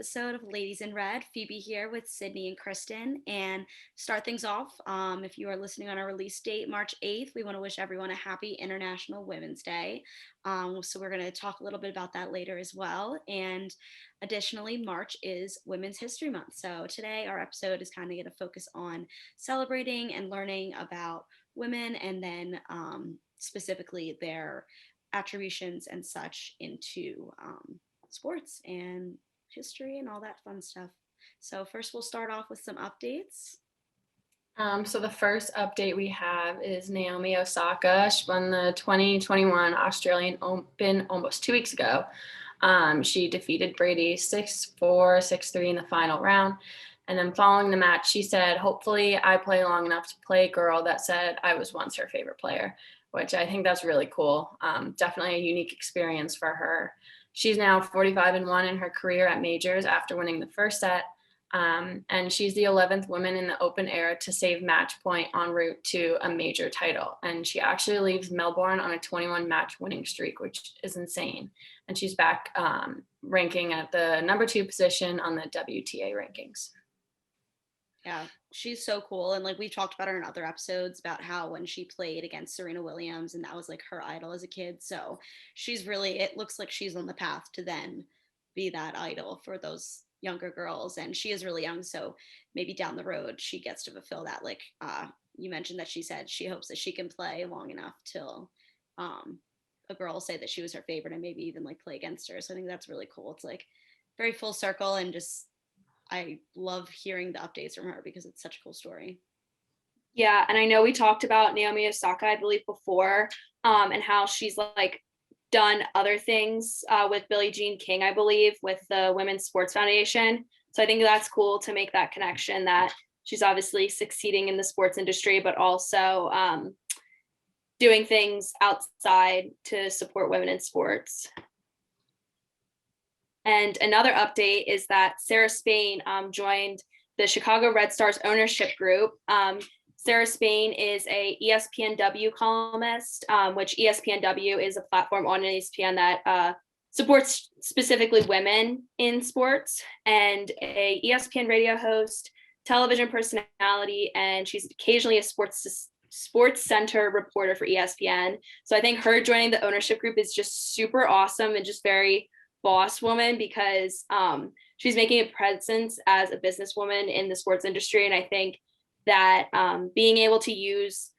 episode of Ladies in Red. Phoebe here with Sydney and Kristen. And start things off, if you are listening on our release date, March 8th, we want to wish everyone a happy International Women's Day. So we're going to talk a little bit about that later as well. And additionally, March is Women's History Month. So today our episode is kind of going to focus on celebrating and learning about women and then specifically their attributions and such into sports and history and all that fun stuff. So first we'll start off with some updates. So the first update we have is Naomi Osaka. She won the 2021 Australian Open almost 2 weeks ago. She defeated Brady 6-4, 6-3 in the final round. And then following the match, she said, "Hopefully I play long enough to play a girl that said I was once her favorite player," which I think that's really cool. Definitely a unique experience for her. She's now 45-1 in her career at majors after winning the first set. And she's the 11th woman in the Open era to save match point en route to a major title. And she actually leaves Melbourne on a 21 match winning streak, which is insane. And she's back ranking at the number 2 position on the WTA rankings. Yeah, she's so cool. And like we've talked about her in other episodes about how when she played against Serena Williams and that was like her idol as a kid. So she's really, it looks like she's on the path to then be that idol for those younger girls. And she is really young. So maybe down the road she gets to fulfill that. Like you mentioned that she said she hopes that she can play long enough till a girl will say that she was her favorite and maybe even like play against her. So I think that's really cool. It's like very full circle and just I love hearing the updates from her because it's such a cool story. Yeah, and I know we talked about Naomi Osaka, I believe, before, and how she's like done other things with Billie Jean King, I believe, with the Women's Sports Foundation. So I think that's cool to make that connection that she's obviously succeeding in the sports industry, but also doing things outside to support women in sports. And another update is that Sarah Spain joined the Chicago Red Stars ownership group. Sarah Spain is a ESPNW columnist, which ESPNW is a platform on ESPN that supports specifically women in sports, and a ESPN radio host, television personality, and she's occasionally a sports center reporter for ESPN. So I think her joining the ownership group is just super awesome and just very boss woman because she's making a presence as a businesswoman in the sports industry. And I think that being able to use,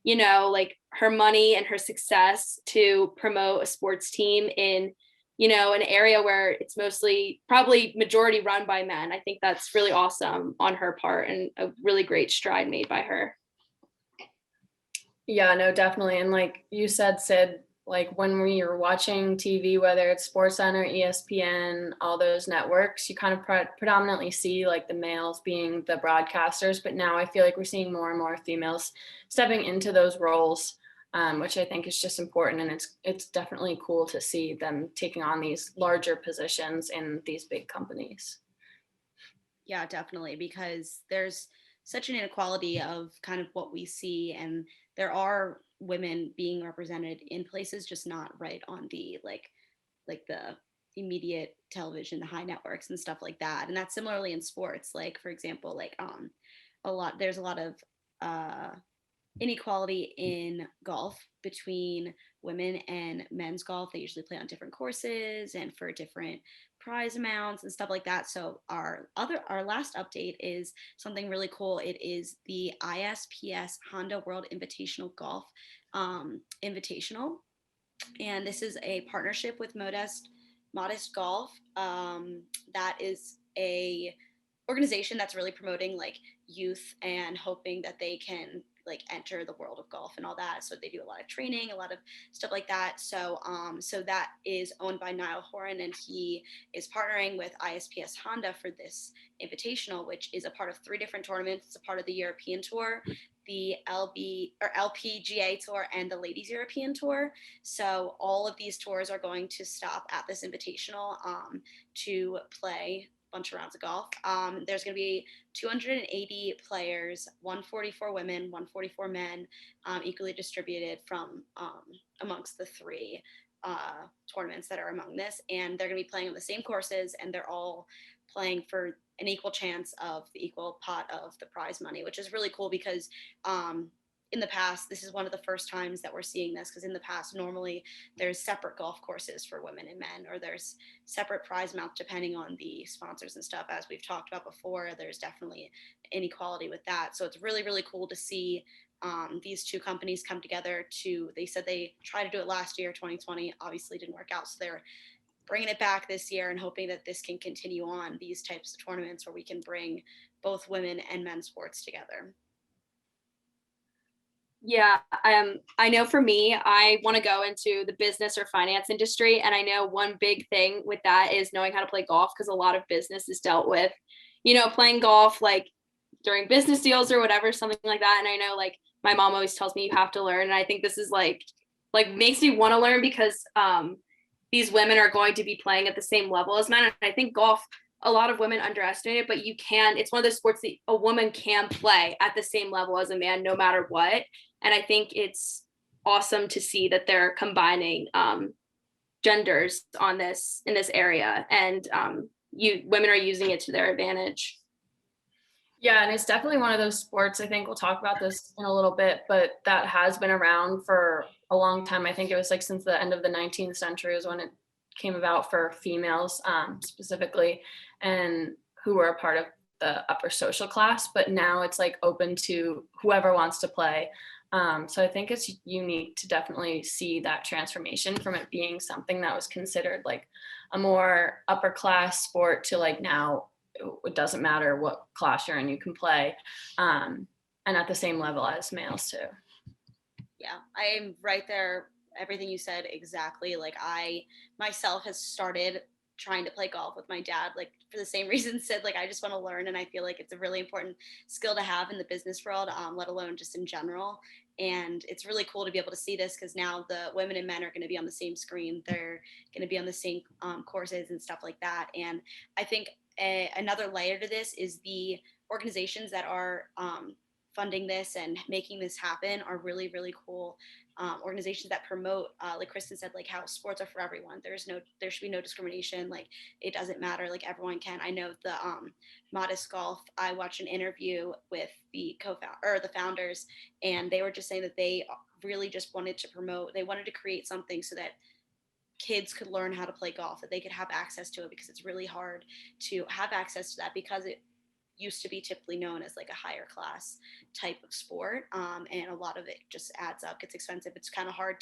like her money and her success to promote a sports team in, an area where it's mostly probably majority run by men, I think that's really awesome on her part and a really great stride made by her. Yeah, no, definitely. And like you said, Sid, like when we are watching TV, whether it's SportsCenter, ESPN, all those networks, you kind of predominantly see like the males being the broadcasters. But now I feel like we're seeing more and more females stepping into those roles, which I think is just important. And it's definitely cool to see them taking on these larger positions in these big companies. Yeah, definitely, because there's such an inequality of kind of what we see, and there are women being represented in places, just not right on the like the immediate television, the high networks and stuff like that. And that's similarly in sports. Like for example, like there's a lot of uh inequality in golf between women and men's golf. They usually play on different courses and for different prize amounts and stuff like that. So our last update is something really cool. It is the ISPS Honda World Invitational Golf Invitational, and this is a partnership with Modest Golf. That is a organization that's really promoting like youth and hoping that they can like enter the world of golf and all that. So they do a lot of training, a lot of stuff like that. So that is owned by Niall Horan, and he is partnering with ISPS Honda for this invitational, which is a part of 3 different tournaments. It's a part of the European Tour, the LPGA Tour, and the Ladies European Tour. So all of these tours are going to stop at this invitational to play bunch of rounds of golf. There's going to be 280 players, 144 women, 144 men, equally distributed from amongst the 3 tournaments that are among this. And they're going to be playing on the same courses, and they're all playing for an equal chance of the equal pot of the prize money, which is really cool because in the past, this is one of the first times that we're seeing this, because in the past, normally there's separate golf courses for women and men, or there's separate prize amounts depending on the sponsors and stuff. As we've talked about before, there's definitely inequality with that. So it's really, really cool to see these two companies come together they said they tried to do it last year, 2020, obviously didn't work out. So they're bringing it back this year and hoping that this can continue on, these types of tournaments where we can bring both women and men's sports together. Yeah, I know for me, I want to go into the business or finance industry. And I know one big thing with that is knowing how to play golf, because a lot of business is dealt with, playing golf like during business deals or whatever, something like that. And I know like my mom always tells me you have to learn. And I think this is like makes me want to learn, because these women are going to be playing at the same level as men. And I think golf, a lot of women underestimate it, but it's one of those sports that a woman can play at the same level as a man, no matter what. And I think it's awesome to see that they're combining genders in this area, and women are using it to their advantage. Yeah, and it's definitely one of those sports, I think we'll talk about this in a little bit, but that has been around for a long time. I think it was like since the end of the 19th century is when it came about for females specifically, and who were a part of the upper social class, but now it's like open to whoever wants to play. So I think it's unique to definitely see that transformation from it being something that was considered like a more upper class sport to like now it doesn't matter what class you're in, you can play, and at the same level as males too. Yeah, I'm right there. Everything you said exactly. Like I myself has started trying to play golf with my dad, like for the same reason said, like I just want to learn, and I feel like it's a really important skill to have in the business world, let alone just in general. And it's really cool to be able to see this, because now the women and men are going to be on the same screen, they're going to be on the same courses and stuff like that. And I think another layer to this is the organizations that are funding this and making this happen are really, really cool organizations that promote, like Kristen said, like how sports are for everyone. There should be no discrimination. Like it doesn't matter. Like everyone can. I know the Modest Golf. I watched an interview with the the founders, and they were just saying that they really just wanted to promote. They wanted to create something so that kids could learn how to play golf, that they could have access to it, because it's really hard to have access to that, because it used to be typically known as like a higher class type of sport, and a lot of it just adds up, gets expensive. It's kind of hard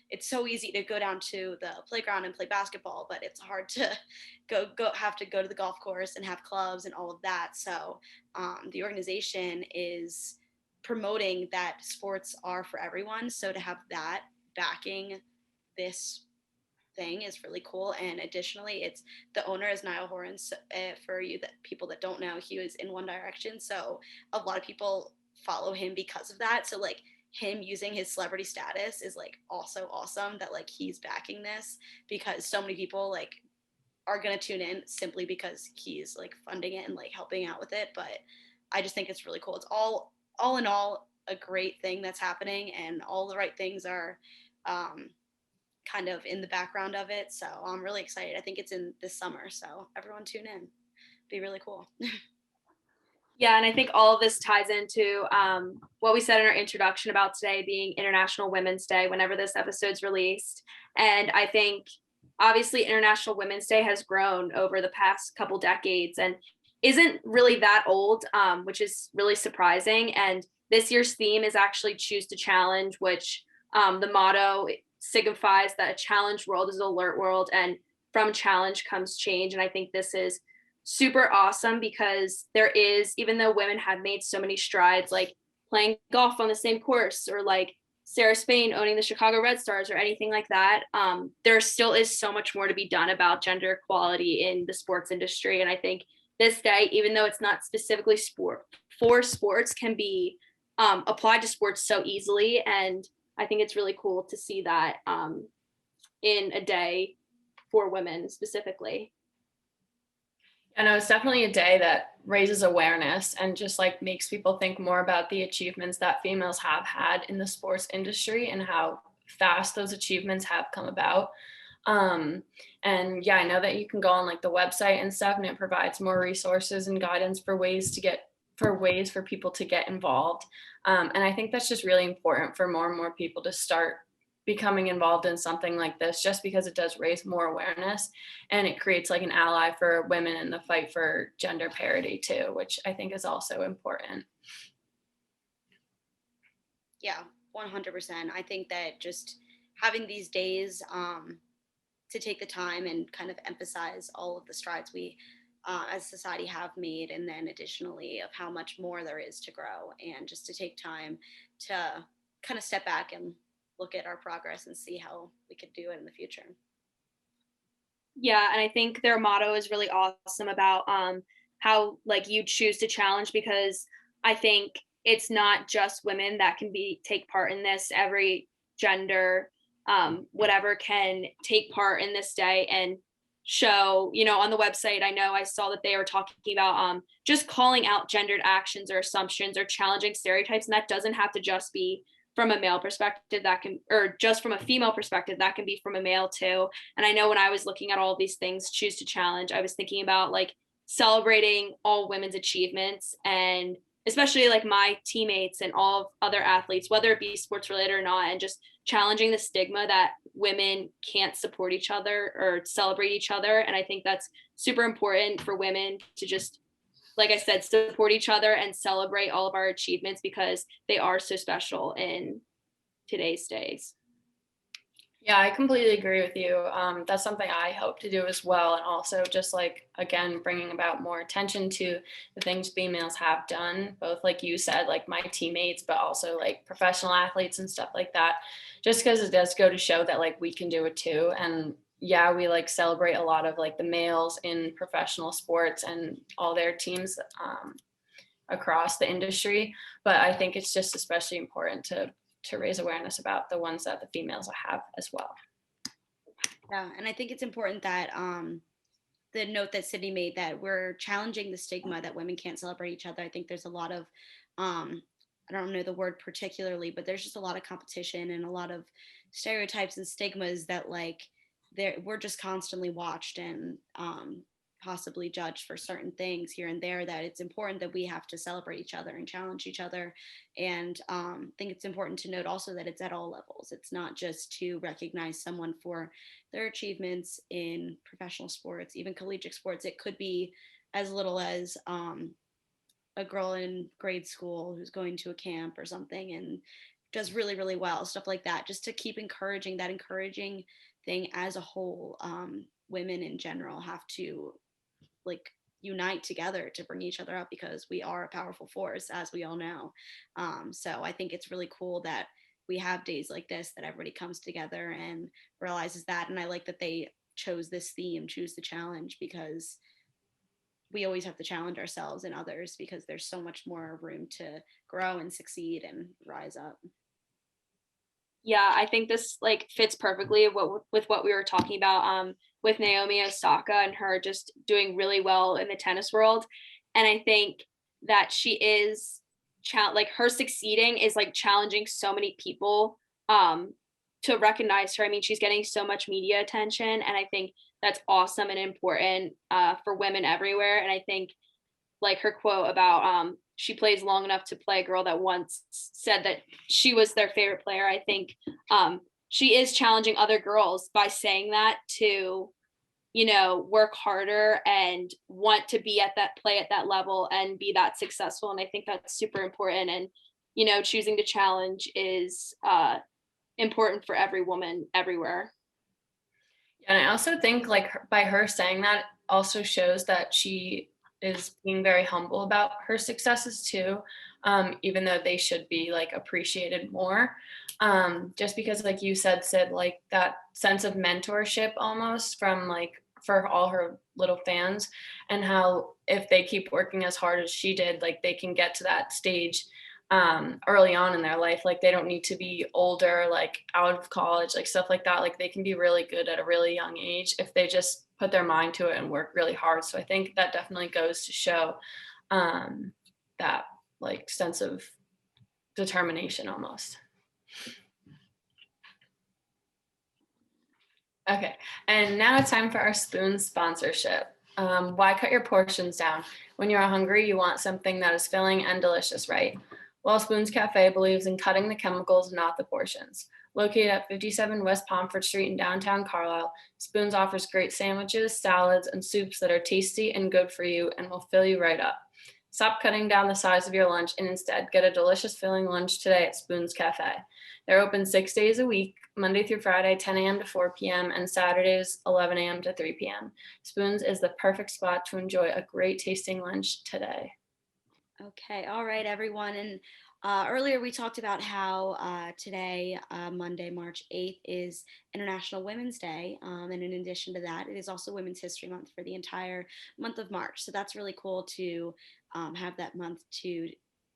it's so easy to go down to the playground and play basketball, but it's hard to have to go to the golf course and have clubs and all of that. So the organization is promoting that sports are for everyone, so to have that backing this thing is really cool. And additionally, it's the owner is Niall Horan. So, for people that don't know, he was in One Direction, so a lot of people follow him because of that. So like him using his celebrity status is like also awesome, that like he's backing this, because so many people like are going to tune in simply because he's like funding it and like helping out with it. But I just think it's really cool. It's all in all a great thing that's happening, and all the right things are kind of in the background of it. So I'm really excited. I think it's in this summer, so everyone tune in. Be really cool. Yeah, and I think all of this ties into what we said in our introduction about today being International Women's Day whenever this episode's released. And I think obviously International Women's Day has grown over the past couple decades and isn't really that old, which is really surprising. And this year's theme is actually Choose to Challenge, which the motto signifies that a challenged world is an alert world, and from challenge comes change. And I think this is super awesome, because there is, even though women have made so many strides, like playing golf on the same course, or like Sarah Spain owning the Chicago Red Stars or anything like that, there still is so much more to be done about gender equality in the sports industry. And I think this day, even though it's not specifically for sports, can be applied to sports so easily. And I think it's really cool to see that in a day for women specifically. I know it's definitely a day that raises awareness and just like makes people think more about the achievements that females have had in the sports industry and how fast those achievements have come about. And yeah, I know that you can go on like the website and stuff, and it provides more resources and guidance for ways for people to get involved. And I think that's just really important for more and more people to start becoming involved in something like this, just because it does raise more awareness and it creates like an ally for women in the fight for gender parity too, which I think is also important. Yeah, 100%. I think that just having these days to take the time and kind of emphasize all of the strides we as society have made, and then additionally of how much more there is to grow, and just to take time to kind of step back and look at our progress and see how we could do it in the future. Yeah, and I think their motto is really awesome about how like you choose to challenge, because I think it's not just women that can be take part in this. Every gender, whatever, can take part in this day and show, on the website. I know I saw that they were talking about just calling out gendered actions or assumptions or challenging stereotypes, and that doesn't have to just be from a male perspective, that can, or just from a female perspective, that can be from a male too. And I know when I was looking at all of these things, choose to challenge, I was thinking about like celebrating all women's achievements, and especially like my teammates and all of other athletes, whether it be sports related or not, and just challenging the stigma that women can't support each other or celebrate each other. And I think that's super important for women to just, like I said, support each other and celebrate all of our achievements, because they are so special in today's days. Yeah, I completely agree with you. That's something I hope to do as well. And also just like, again, bringing about more attention to the things females have done, both like you said, like my teammates, but also like professional athletes and stuff like that, just because it does go to show that like we can do it too. And yeah, we like celebrate a lot of like the males in professional sports and all their teams across the industry. But I think it's just especially important to raise awareness about the ones that the females have as well. Yeah, and I think it's important that the note that Sydney made, that we're challenging the stigma that women can't celebrate each other. I think there's a lot of I don't know the word particularly, but there's just a lot of competition and a lot of stereotypes and stigmas that like we're just constantly watched and possibly judged for certain things here and there, that it's important that we have to celebrate each other and challenge each other. And I think it's important to note also that it's at all levels. It's not just to recognize someone for their achievements in professional sports, even collegiate sports. It could be as little as a girl in grade school who's going to a camp or something and does really, really well, stuff like that, just to keep encouraging that encouraging thing as a whole. Women in general have to like unite together to bring each other up, because we are a powerful force, as we all know. So I think it's really cool that we have days like this, that everybody comes together and realizes that. And I like that they chose this theme, choose the challenge, because we always have to challenge ourselves and others, because there's so much more room to grow and succeed and rise up. Yeah, I think this like fits perfectly with what we were talking about with Naomi Osaka and her just doing really well in the tennis world. And I think that she is like her succeeding is like challenging so many people to recognize her. I mean, she's getting so much media attention, and I think that's awesome and important for women everywhere. And I think like her quote about she plays long enough to play a girl that once said that she was their favorite player. I think she is challenging other girls by saying that to, work harder and want to be at that play at that level and be that successful. And I think that's super important. And, choosing to challenge is important for every woman everywhere. And I also think like by her saying that also shows that she is being very humble about her successes too, even though they should be like appreciated more. Just because like you said, Sid, like that sense of mentorship almost from like for all her little fans, and how if they keep working as hard as she did, like they can get to that stage early on in their life. Like they don't need to be older, like out of college, like stuff like that. Like they can be really good at a really young age if they just put their mind to it and work really hard. So I think that definitely goes to show that like sense of determination almost. Okay, and now it's time for our spoon sponsorship. Why cut your portions down? When you're hungry, you want something that is filling and delicious, right? Well, Spoons Cafe believes in cutting the chemicals, not the portions. Located at 57 West Pomfret Street in downtown Carlisle, Spoons offers great sandwiches, salads, and soups that are tasty and good for you and will fill you right up. Stop cutting down the size of your lunch and instead get a delicious filling lunch today at Spoons Cafe. They're open 6 days a week, Monday through Friday, 10 a.m. to 4 p.m., and Saturdays, 11 a.m. to 3 p.m. Spoons is the perfect spot to enjoy a great tasting lunch today. Okay, all right, everyone. And earlier we talked about how today, Monday, March 8th, is International Women's Day. And in addition to that, it is also Women's History Month for the entire month of March. So that's really cool to have that month to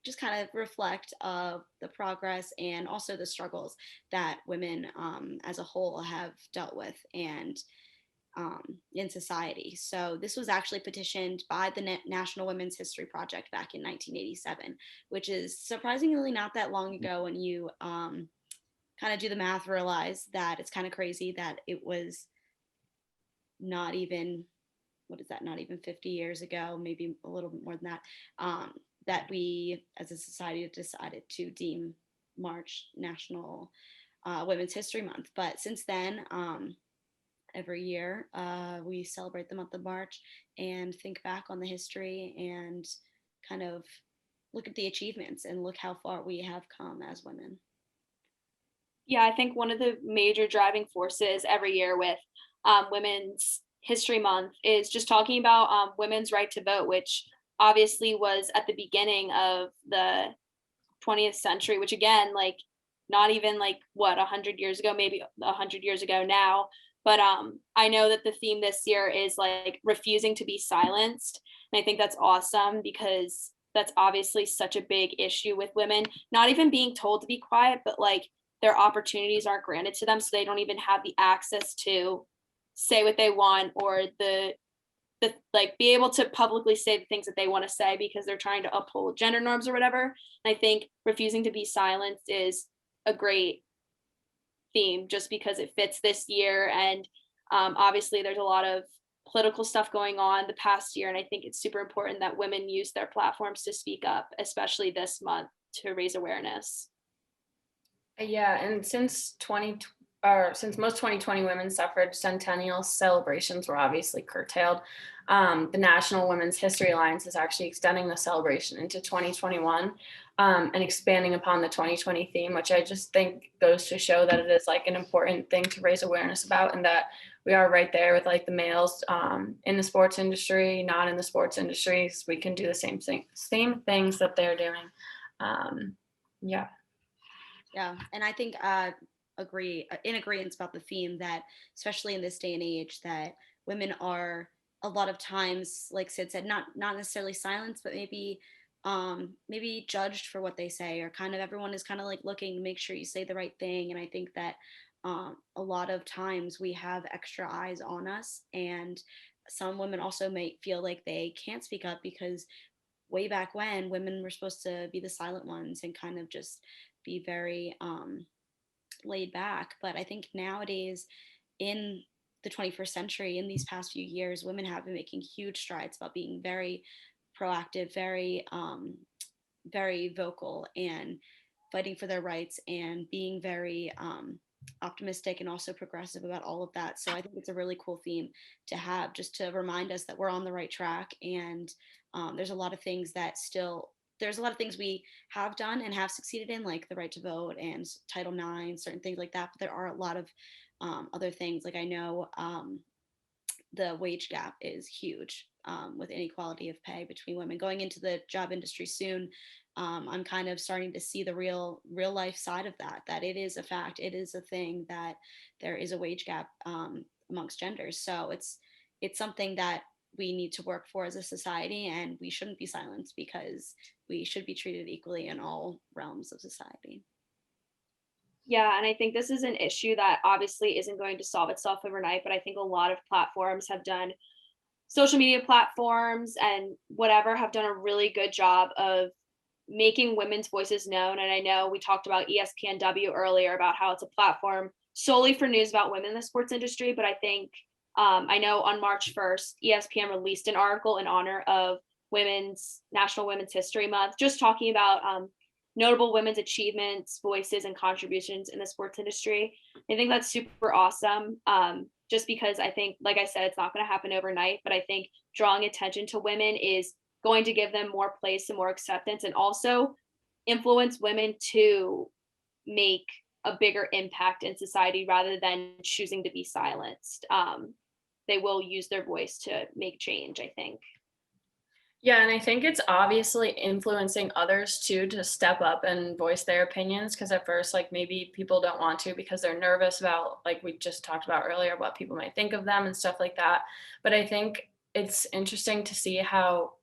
just kind of reflect the progress and also the struggles that women as a whole have dealt with. And in society. So this was actually petitioned by the National Women's History Project back in 1987, which is surprisingly not that long ago when you kind of do the math, realize that it's kind of crazy that it was not even, what is that, not even 50 years ago, maybe a little bit more than that, that we as a society decided to deem March National Women's History Month. But since then, every year. We celebrate the month of March and think back on the history and kind of look at the achievements and look how far we have come as women. Yeah, I think one of the major driving forces every year with Women's History Month is just talking about women's right to vote, which obviously was at the beginning of the 20th century, which again, like not even like what 100 years ago, maybe 100 years ago now. But I know that the theme this year is like refusing to be silenced, and I think that's awesome because that's obviously such a big issue with women, not even being told to be quiet, but like their opportunities aren't granted to them, so they don't even have the access to say what they want or the like be able to publicly say the things that they want to say because they're trying to uphold gender norms or whatever. And I think refusing to be silenced is a great theme just because it fits this year. And obviously there's a lot of political stuff going on the past year, and I think it's super important that women use their platforms to speak up, especially this month, to raise awareness. Yeah, and since most 2020 women's suffrage centennial celebrations were obviously curtailed, the National Women's History Alliance is actually extending the celebration into 2021 and expanding upon the 2020 theme, which I just think goes to show that it is like an important thing to raise awareness about, and that we are right there with like the males in the sports industry, not in the sports industry. So we can do the same things that they're doing. Yeah. Yeah, and I think agree in agreement about the theme that, especially in this day and age, that women are a lot of times, like Sid said, not necessarily silenced, but maybe judged for what they say, or kind of everyone is kind of like looking to make sure you say the right thing. And I think that a lot of times we have extra eyes on us, and some women also may feel like they can't speak up because way back when women were supposed to be the silent ones and kind of just be very laid back. But I think nowadays, in the 21st century, in these past few years, women have been making huge strides about being very proactive, very vocal, and fighting for their rights, and being very optimistic and also progressive about all of that. So I think it's a really cool theme to have, just to remind us that we're on the right track. And there's a lot of things that still, there's a lot of things we have done and have succeeded in, like the right to vote and Title IX, certain things like that. But there are a lot of other things. Like I know the wage gap is huge, with inequality of pay between women. Going into the job industry soon, I'm kind of starting to see the real life side of that it is a fact, it is a thing, that there is a wage gap amongst genders. So it's something that we need to work for as a society, and we shouldn't be silenced because we should be treated equally in all realms of society. Yeah, and I think this is an issue that obviously isn't going to solve itself overnight, but I think a lot of platforms have done, social media platforms and whatever, have done a really good job of making women's voices known. And I know we talked about ESPNW earlier about how it's a platform solely for news about women in the sports industry, but I think I know on March 1st, ESPN released an article in honor of National Women's History Month, just talking about notable women's achievements, voices, and contributions in the sports industry. I think that's super awesome. Just because I think, like I said, it's not going to happen overnight, but I think drawing attention to women is going to give them more place and more acceptance, and also influence women to make a bigger impact in society rather than choosing to be silenced. They will use their voice to make change, I think. Yeah, and I think it's obviously influencing others too to step up and voice their opinions, because at first, like, maybe people don't want to because they're nervous about, like we just talked about earlier, what people might think of them and stuff like that. But I think it's interesting to see how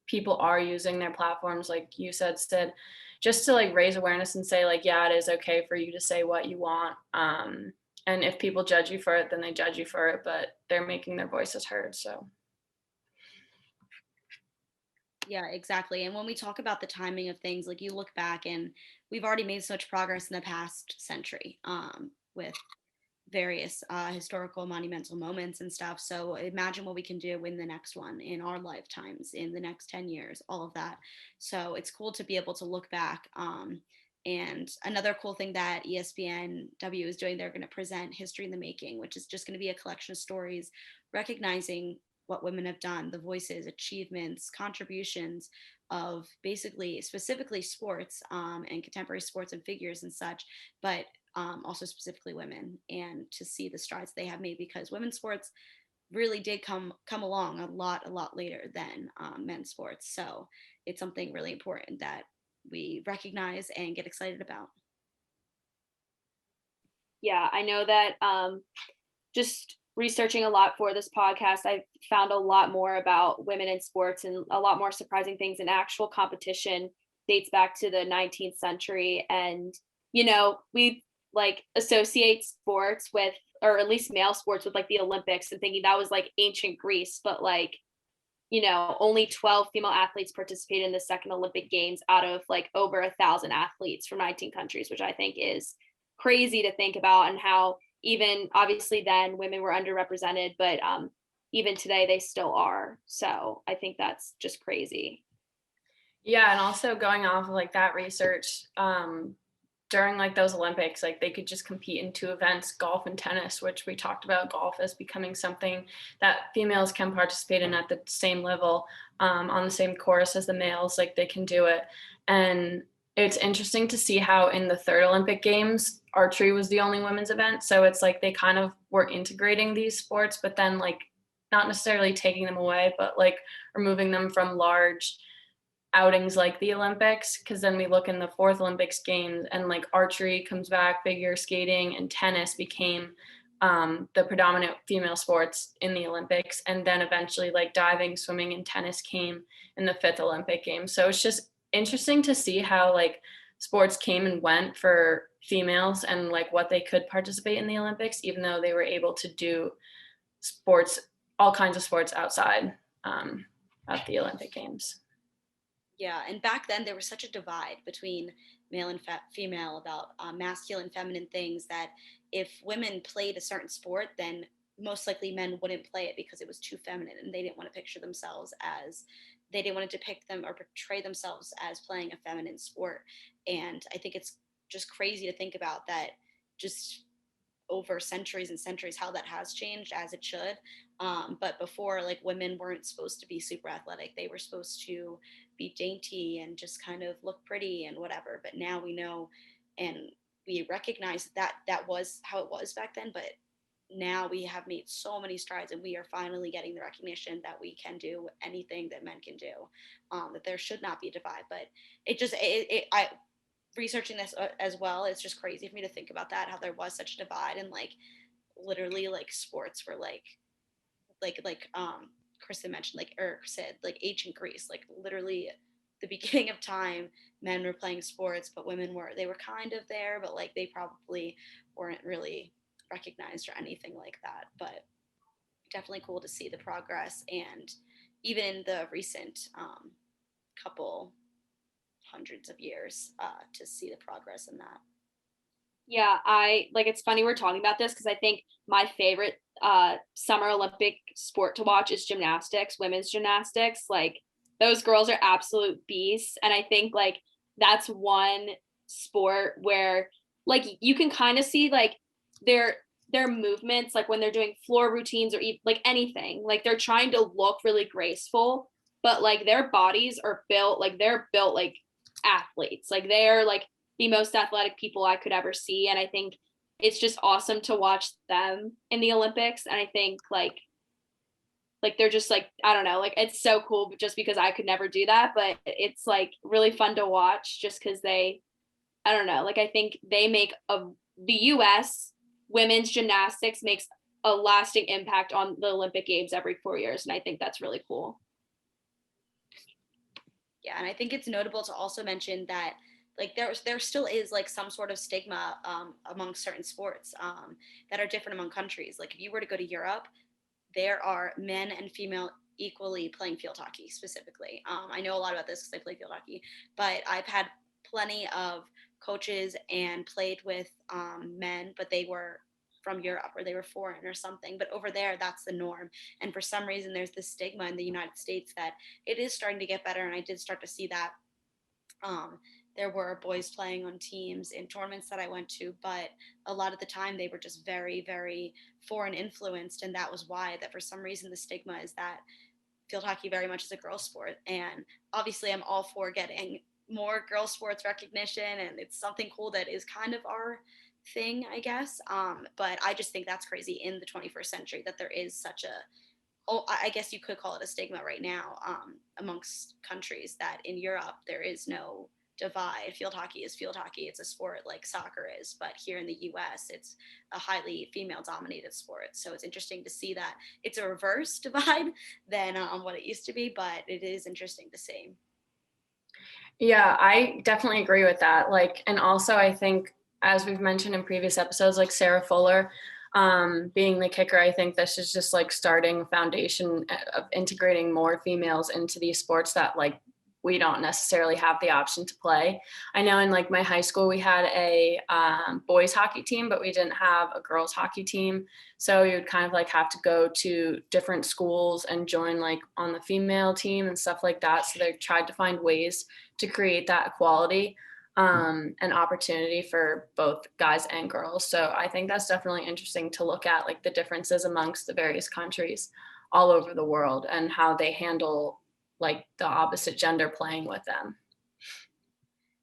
people are using their platforms, like you said, Sid, just to like raise awareness and say like, yeah, it is okay for you to say what you want. And if people judge you for it, then they judge you for it, but they're making their voices heard. So Yeah, exactly. And when we talk about the timing of things, like you look back and we've already made such progress in the past century with various historical monumental moments and stuff. So imagine what we can do in the next one, in our lifetimes, in the next 10 years, all of that. So it's cool to be able to look back. And another cool thing that ESPNW is doing, they're going to present History in the Making, which is just going to be a collection of stories recognizing what women have done, the voices, achievements, contributions of basically specifically sports and contemporary sports and figures and such, but also specifically women, and to see the strides they have made, because women's sports really did come along a lot later than men's sports. So it's something really important that we recognize and get excited about. Yeah, I know that just researching a lot for this podcast, I found a lot more about women in sports and a lot more surprising things. In actual competition dates back to the 19th century. And, we like associate sports with, or at least male sports with like the Olympics, and thinking that was like ancient Greece, but like, only 12 female athletes participated in the second Olympic Games out of like over 1,000 athletes from 19 countries, which I think is crazy to think about, and how even obviously then women were underrepresented, but even today they still are. So I think that's just crazy. yeah, and also going off of like that research, during like those Olympics, like they could just compete in two events, golf and tennis, which we talked about golf as becoming something that females can participate in at the same level, on the same course as the males, like they can do it. And it's interesting to see how in the third Olympic Games, archery was the only women's event. So it's like they kind of were integrating these sports, but then like not necessarily taking them away, but like removing them from large outings like the Olympics, because then we look in the fourth Olympics Games and like archery comes back, figure skating and tennis became the predominant female sports in the Olympics. And then eventually like diving, swimming, and tennis came in the fifth Olympic Games. So it's just interesting to see how like sports came and went for females and like what they could participate in the Olympics, even though they were able to do sports, all kinds of sports outside of the Olympic Games. Yeah, and back then there was such a divide between male and female about masculine, feminine things, that if women played a certain sport, then most likely men wouldn't play it because it was too feminine, and they didn't want to picture themselves as, they didn't want to depict them or portray themselves as playing a feminine sport. And I think it's just crazy to think about that, just over centuries and centuries, how that has changed, as it should. But before, like, women weren't supposed to be super athletic, they were supposed to be dainty and just kind of look pretty and whatever. But now we know, and we recognize that that was how it was back then. But now we have made so many strides, and we are finally getting the recognition that we can do anything that men can do, that there should not be a divide. But I researching this as well, it's just crazy for me to think about that, how there was such a divide, and like literally like sports were like Kristen mentioned, like, or said, like ancient Greece, like literally the beginning of time, men were playing sports, but women were, they were kind of there, but like they probably weren't really recognized or anything like that. But definitely cool to see the progress, and even in the recent couple hundreds of years, to see the progress in that. Yeah, I like it's funny we're talking about this because I think my favorite summer Olympic sport to watch is gymnastics, women's gymnastics. Like those girls are absolute beasts. And I think like that's one sport where like you can kind of see like their their movements, like when they're doing floor routines or like anything, like they're trying to look really graceful, but like their bodies are built like they're built like athletes. Like they're like the most athletic people I could ever see. And I think it's just awesome to watch them in the Olympics. And I think like they're just like, I don't know, like it's so cool just because I could never do that. But it's like really fun to watch just because they, I don't know, like I think they make the US women's gymnastics makes a lasting impact on the Olympic Games every 4 years. And I think that's really cool. Yeah, and I think it's notable to also mention that like there still is like some sort of stigma among certain sports that are different among countries. Like if you were to go to Europe, there are men and female equally playing field hockey specifically. I know a lot about this because I play field hockey, but I've had plenty of coaches and played with men, but they were from Europe or they were foreign or something. But over there, that's the norm. And for some reason, there's this stigma in the United States that it is starting to get better. And I did start to see that. Um, there were boys playing on teams in tournaments that I went to, but a lot of the time they were just very, very foreign influenced. And that was why that for some reason the stigma is that field hockey very much is a girl sport. And obviously I'm all for getting more girl sports recognition and it's something cool that is kind of our thing, I guess. But I just think that's crazy in the 21st century that there is such a, oh, I guess you could call it a stigma right now amongst countries that in Europe there is no divide. Field hockey is field hockey. It's a sport like soccer is, but here in the US, it's a highly female dominated sport. So it's interesting to see that it's a reverse divide than what it used to be, but it is interesting to see. Yeah, I definitely agree with that. Like, and also I think, as we've mentioned in previous episodes, like Sarah Fuller being the kicker, I think this is just like starting a foundation of integrating more females into these sports that like we don't necessarily have the option to play. I know in like my high school, we had a boys hockey team, but we didn't have a girls hockey team. So you would kind of like have to go to different schools and join like on the female team and stuff like that. So they tried to find ways to create that equality and opportunity for both guys and girls. So I think that's definitely interesting to look at, like the differences amongst the various countries all over the world and how they handle like the opposite gender playing with them.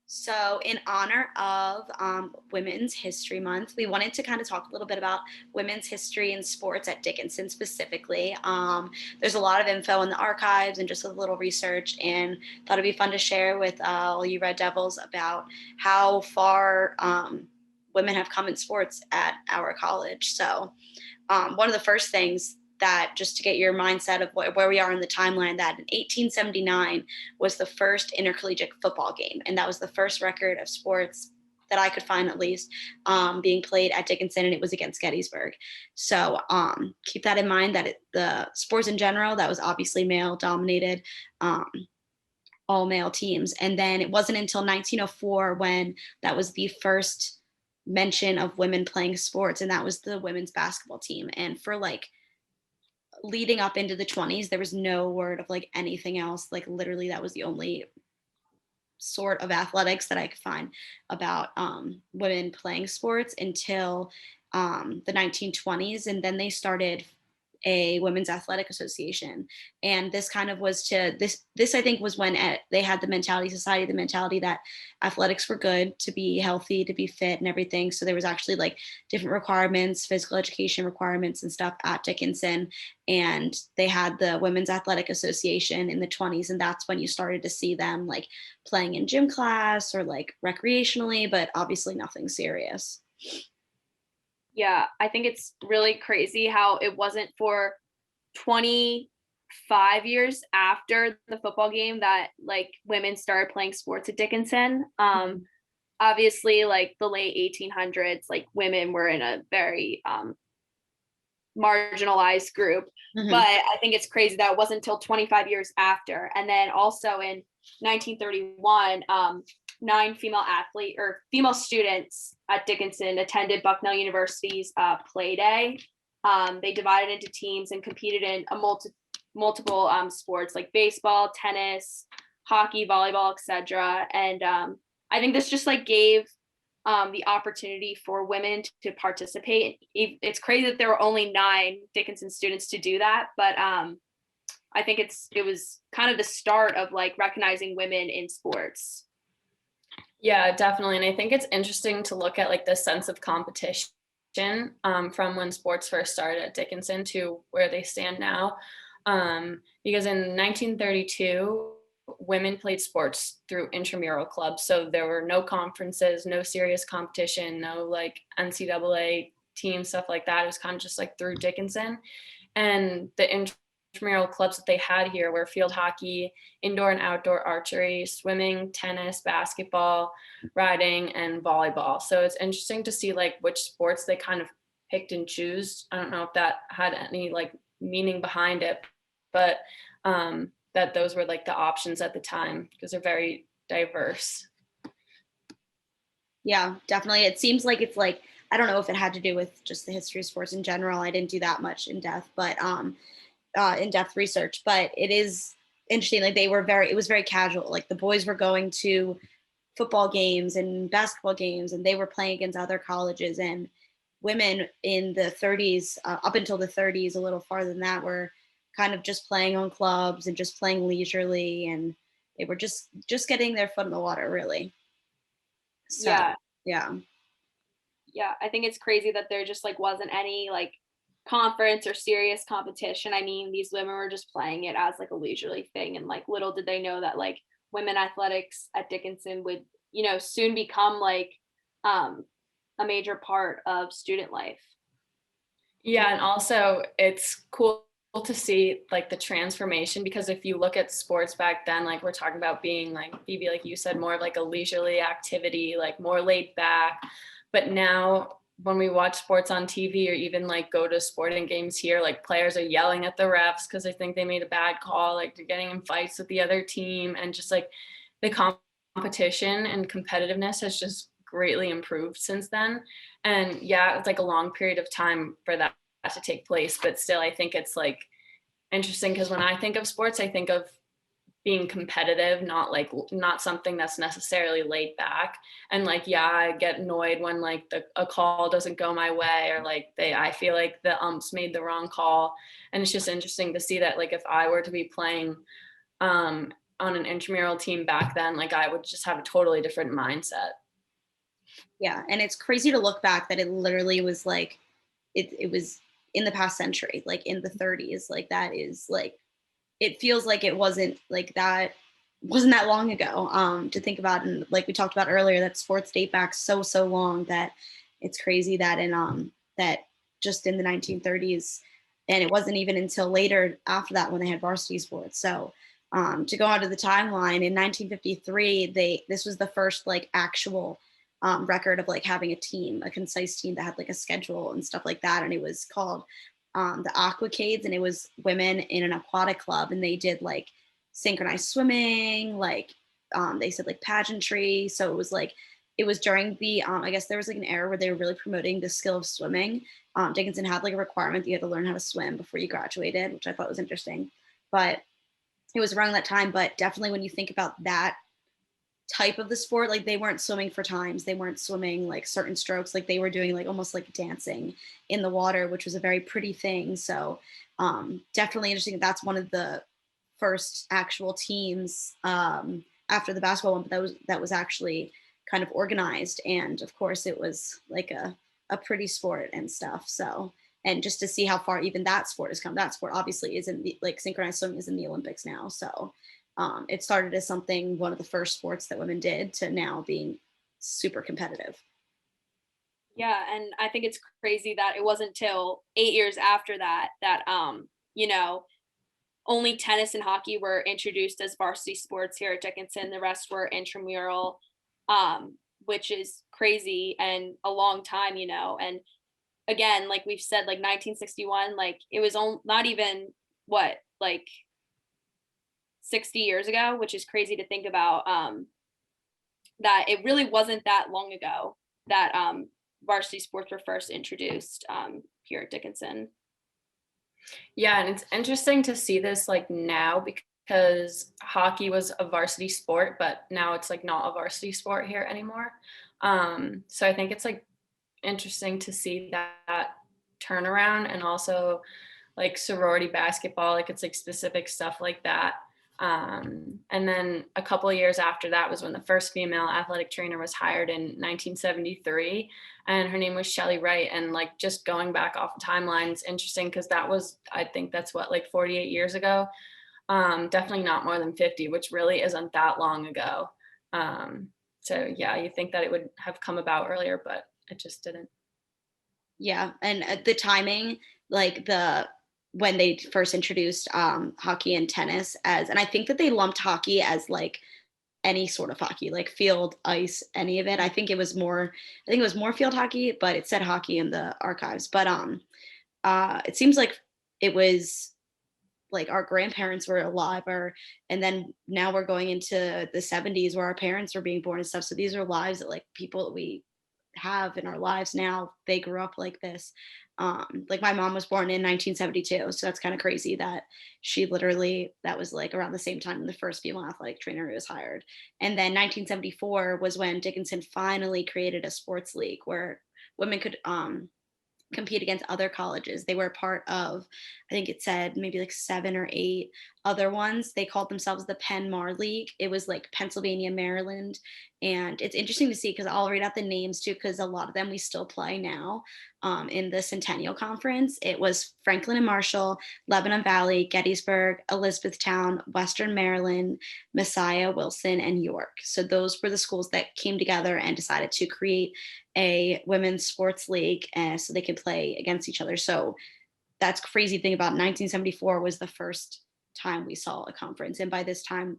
So, in honor of Women's History Month, we wanted to kind of talk a little bit about women's history and sports at Dickinson specifically. There's a lot of info in the archives and just a little research, and thought it'd be fun to share with all you Red Devils about how far women have come in sports at our college. So, one of the first things that just to get your mindset of where we are in the timeline, that in 1879 was the first intercollegiate football game. And that was the first record of sports that I could find at least being played at Dickinson, and it was against Gettysburg. So keep that in mind that the sports in general, that was obviously male dominated, all male teams. And then it wasn't until 1904 when that was the first mention of women playing sports, and that was the women's basketball team. And for like leading up into the 20s, there was no word of like anything else. Like literally, that was the only sort of athletics that I could find about women playing sports until the 1920s. And then they started a women's athletic association, and this kind of was to this I think was when they had the mentality that athletics were good, to be healthy, to be fit and everything. So there was actually like different requirements, physical education requirements and stuff at Dickinson, and they had the women's athletic association in the 20s, and that's when you started to see them like playing in gym class or like recreationally, but obviously nothing serious. Yeah, I think it's really crazy how it wasn't for 25 years after the football game that like women started playing sports at Dickinson. Obviously, like the late 1800s, like women were in a very marginalized group. Mm-hmm. But I think it's crazy that it wasn't until 25 years after. And then also in 1931, nine female students at Dickinson attended Bucknell University's Play Day. They divided into teams and competed in multiple sports like baseball, tennis, hockey, volleyball, etc. And I think this just like gave the opportunity for women to participate. It's crazy that there were only 9 Dickinson students to do that, but I think it was kind of the start of like recognizing women in sports. Yeah, definitely. And I think it's interesting to look at like the sense of competition from when sports first started at Dickinson to where they stand now. Because in 1932, women played sports through intramural clubs. So there were no conferences, no serious competition, no like NCAA team, stuff like that. It was kind of just like through Dickinson. And the intramural clubs that they had here were field hockey, indoor and outdoor archery, swimming, tennis, basketball, riding, and volleyball. So it's interesting to see like which sports they kind of picked and choose. I don't know if that had any like meaning behind it, but that those were like the options at the time because they're very diverse. Yeah, definitely. It seems like it's like, I don't know if it had to do with just the history of sports in general. I didn't do that much in depth, but in-depth research, but it is interesting. Like it was very casual. Like the boys were going to football games and basketball games, and they were playing against other colleges. And women in the 30s, up until the 30s, a little farther than that, were kind of just playing on clubs and just playing leisurely, and they were just getting their foot in the water, really. So, yeah. Yeah, I think it's crazy that there just like wasn't any like conference or serious competition. I mean, these women were just playing it as like a leisurely thing, and like little did they know that like women athletics at Dickinson would, soon become like a major part of student life. Yeah, and also it's cool to see like the transformation, because if you look at sports back then, like we're talking about being like Phoebe, like you said, more of like a leisurely activity, like more laid back. But now when we watch sports on TV or even like go to sporting games here, like players are yelling at the refs because they think they made a bad call, like they're getting in fights with the other team, and just like the competition and competitiveness has just greatly improved since then. And yeah, it's like a long period of time for that to take place, but still I think it's like interesting because when I think of sports, I think of being competitive, not something that's necessarily laid back. And like, yeah, I get annoyed when like a call doesn't go my way, or like I feel like the umps made the wrong call. And it's just interesting to see that like if I were to be playing on an intramural team back then, like I would just have a totally different mindset. Yeah, and it's crazy to look back that it literally was like it was in the past century, like in the 30s. Like that is like, it feels like it wasn't that long ago, to think about. And like we talked about earlier, that sports date back so long that it's crazy that that just in the 1930s, and it wasn't even until later after that when they had varsity sports. So to go onto the timeline, in 1953, this was the first like actual record of like having a concise team that had like a schedule and stuff like that. And it was called the Aquacades, and it was women in an aquatic club, and they did like synchronized swimming, like they said like pageantry. So it was during the I guess there was like an era where they were really promoting the skill of swimming. Dickinson had like a requirement that you had to learn how to swim before you graduated, which I thought was interesting. But it was around that time. But definitely when you think about that type of the sport, like they weren't swimming for times, they weren't swimming like certain strokes, like they were doing like almost like dancing in the water, which was a very pretty thing. So definitely interesting. That's one of the first actual teams after the basketball one, but that was actually kind of organized. And of course it was like a pretty sport and stuff. So, and just to see how far even that sport has come, that sport obviously is in the, like synchronized swimming is in the Olympics now. So it started as one of the first sports that women did, to now being super competitive. Yeah, and I think it's crazy that it wasn't till 8 years after that that only tennis and hockey were introduced as varsity sports here at Dickinson. The rest were intramural, which is crazy and a long time, And again, like we've said, like 1961, like it was not even what, like 60 years ago, which is crazy to think about. that it really wasn't that long ago that varsity sports were first introduced here at Dickinson. Yeah, and it's interesting to see this like now because hockey was a varsity sport, but now it's like not a varsity sport here anymore. So I think it's like interesting to see that turnaround, and also like sorority basketball, like it's like specific stuff like that. And then a couple of years after that was when the first female athletic trainer was hired in 1973, and her name was Shelley Wright. And like just going back off the timeline, it's interesting because that was, I think that's what, like 48 years ago. Definitely not more than 50, which really isn't that long ago. So yeah, you think that it would have come about earlier, but it just didn't. Yeah, and the timing, like when they first introduced hockey and tennis as, and I think that they lumped hockey as like any sort of hockey, like field, ice, any of it. I think it was more field hockey, but it said hockey in the archives. But it seems like it was like our grandparents were alive, or and then now we're going into the 70s where our parents were being born and stuff. So these are lives that like people that we have in our lives now, they grew up like this. Like my mom was born in 1972, so that's kind of crazy that she literally, that was like around the same time when the first female athletic trainer was hired. And then 1974 was when Dickinson finally created a sports league where women could compete against other colleges. They were part of, I think it said maybe like 7 or 8 other ones. They called themselves the Penn Mar League. It was like Pennsylvania, Maryland. And it's interesting to see because I'll read out the names too, because a lot of them we still play now. In the Centennial Conference, it was Franklin and Marshall, Lebanon Valley, Gettysburg, Elizabethtown, Western Maryland, Messiah, Wilson, and York. So those were the schools that came together and decided to create a women's sports league so they could play against each other. So that's crazy thing about 1974 was the first time we saw a conference. And by this time,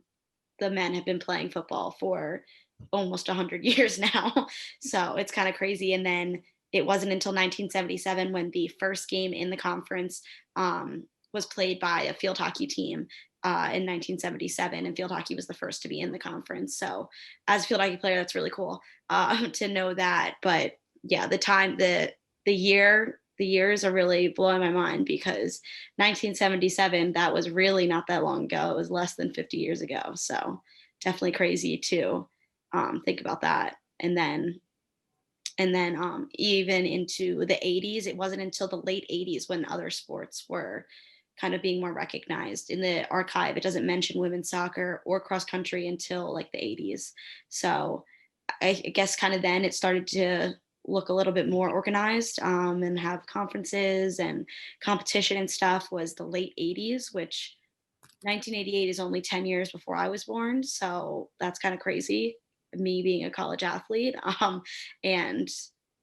the men have been playing football for almost 100 years now. So it's kind of crazy. And then it wasn't until 1977 when the first game in the conference was played by a field hockey team in 1977, and field hockey was the first to be in the conference. So as a field hockey player, that's really cool to know that. But yeah, the years are really blowing my mind because 1977, that was really not that long ago. It was less than 50 years ago. So definitely crazy to think about that. And then even into the 80s, it wasn't until the late 80s when other sports were kind of being more recognized. In the archive, it doesn't mention women's soccer or cross country until like the 80s. So I guess kind of then it started to look a little bit more organized and have conferences and competition and stuff was the late 80s, which 1988 is only 10 years before I was born. So that's kind of crazy, me being a college athlete. And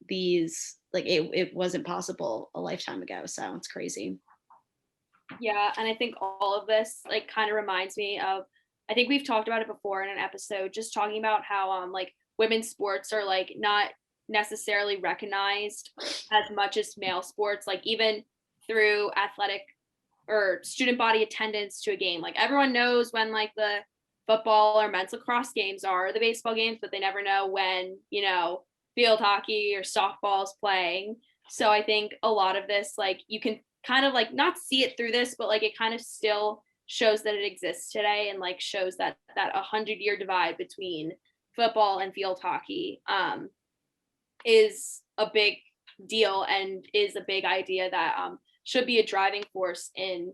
these, like, it wasn't possible a lifetime ago. So it's crazy. Yeah, and I think all of this like kind of reminds me of, I think we've talked about it before in an episode, just talking about how like women's sports are like not necessarily recognized as much as male sports, like even through athletic or student body attendance to a game. Like everyone knows when like the football or men's lacrosse games are, or the baseball games, but they never know when, you know, field hockey or softball is playing. So I think a lot of this, like you can kind of like not see it through this, but like it kind of still shows that it exists today, and like shows that 100-year divide between football and field hockey is a big deal and is a big idea that should be a driving force in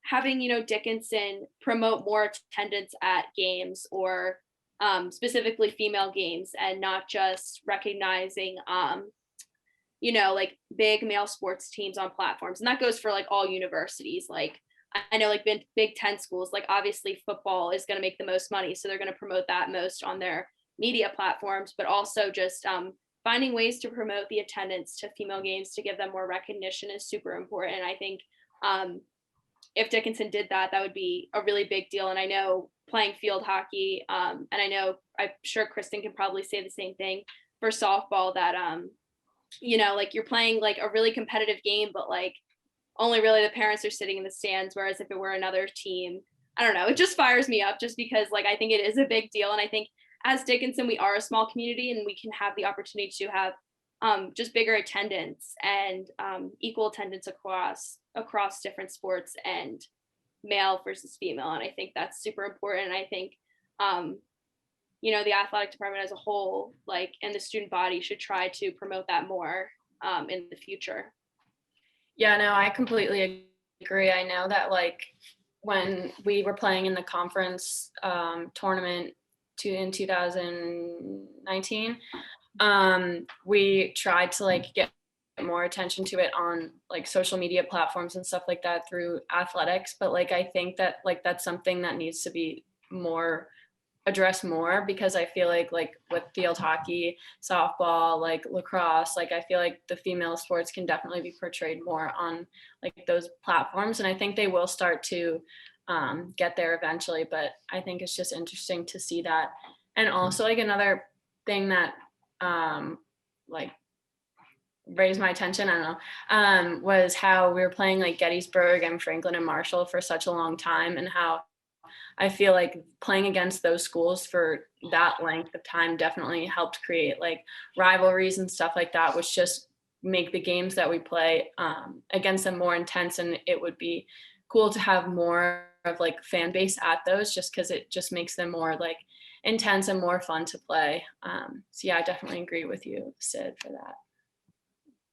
having, you know, Dickinson promote more attendance at games, or specifically female games, and not just recognizing you know, like big male sports teams on platforms. And that goes for like all universities. Like I know like Big Ten schools, like obviously football is going to make the most money, so they're going to promote that most on their media platforms, but also just finding ways to promote the attendance to female games to give them more recognition is super important. And I think if Dickinson did that, that would be a really big deal. And I know playing field hockey, and I'm sure Kristen can probably say the same thing for softball, that you know, like you're playing like a really competitive game, but like only really the parents are sitting in the stands. Whereas if it were another team, I don't know, it just fires me up just because like I think it is a big deal. And I think as Dickinson, we are a small community and we can have the opportunity to have just bigger attendance and equal attendance across different sports and male versus female. And I think that's super important. And I think the athletic department as a whole, like, and the student body should try to promote that more in the future. Yeah, no, I completely agree. I know that like when we were playing in the conference tournament in 2019, we tried to like get more attention to it on like social media platforms and stuff like that through athletics. But like I think that like that's something that needs to be more address more, because I feel like with field hockey, softball, like lacrosse, like I feel like the female sports can definitely be portrayed more on like those platforms, and I think they will start to get there eventually. But I think it's just interesting to see that. And also like another thing that like raised my attention, I don't know, was how we were playing like Gettysburg and Franklin and Marshall for such a long time, and how I feel like playing against those schools for that length of time definitely helped create like rivalries and stuff like that, which just make the games that we play against them more intense. And it would be cool to have more of like fan base at those, just because it just makes them more like intense and more fun to play. So yeah, I definitely agree with you, Sid, for that.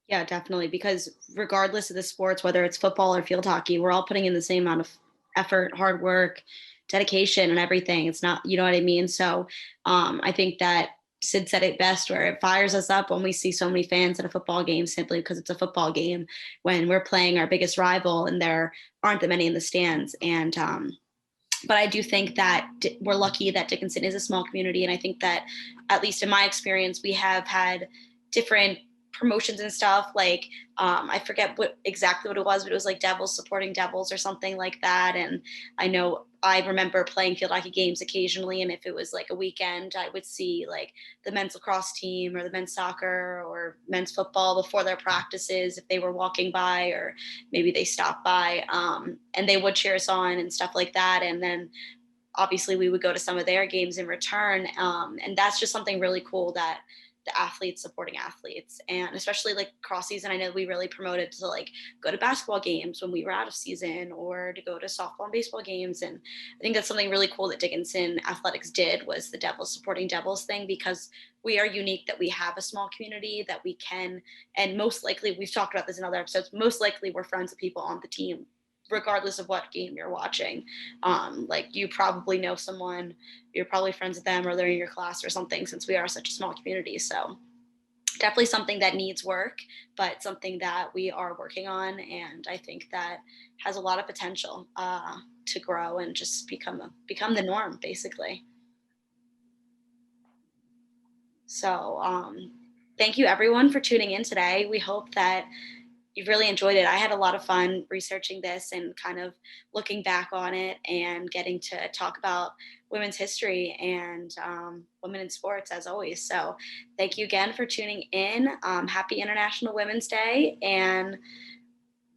Yeah, definitely. Because regardless of the sports, whether it's football or field hockey, we're all putting in the same amount of effort, hard work, dedication, and everything. It's not, you know what I mean? So I think that Sid said it best, where it fires us up when we see so many fans at a football game simply because it's a football game, when we're playing our biggest rival and there aren't that many in the stands. And but I do think that we're lucky that Dickinson is a small community. And I think that, at least in my experience, we have had different promotions and stuff. Like, I forget exactly what it was, but it was like Devils supporting Devils or something like that. And I remember playing field hockey games occasionally. And if it was like a weekend, I would see like the men's lacrosse team or the men's soccer or men's football before their practices, if they were walking by, or maybe they stopped by, and they would cheer us on and stuff like that. And then obviously we would go to some of their games in return. And that's just something really cool, that the athletes supporting athletes. And especially like cross season, I know we really promoted to like go to basketball games when we were out of season, or to go to softball and baseball games. And I think that's something really cool that Dickinson athletics did, was the Devils supporting Devils thing, because we are unique that we have a small community that we can, and most likely, we've talked about this in other episodes, most likely we're friends with people on the team regardless of what game you're watching. Like, you probably know someone, you're probably friends with them, or they're in your class or something, since we are such a small community. So definitely something that needs work, but something that we are working on. And I think that has a lot of potential to grow and just become the norm, basically. So thank you everyone for tuning in today. We hope that you've really enjoyed it. I had a lot of fun researching this and kind of looking back on it and getting to talk about women's history and women in sports, as always. So thank you again for tuning in. Happy International Women's Day, and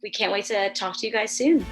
we can't wait to talk to you guys soon.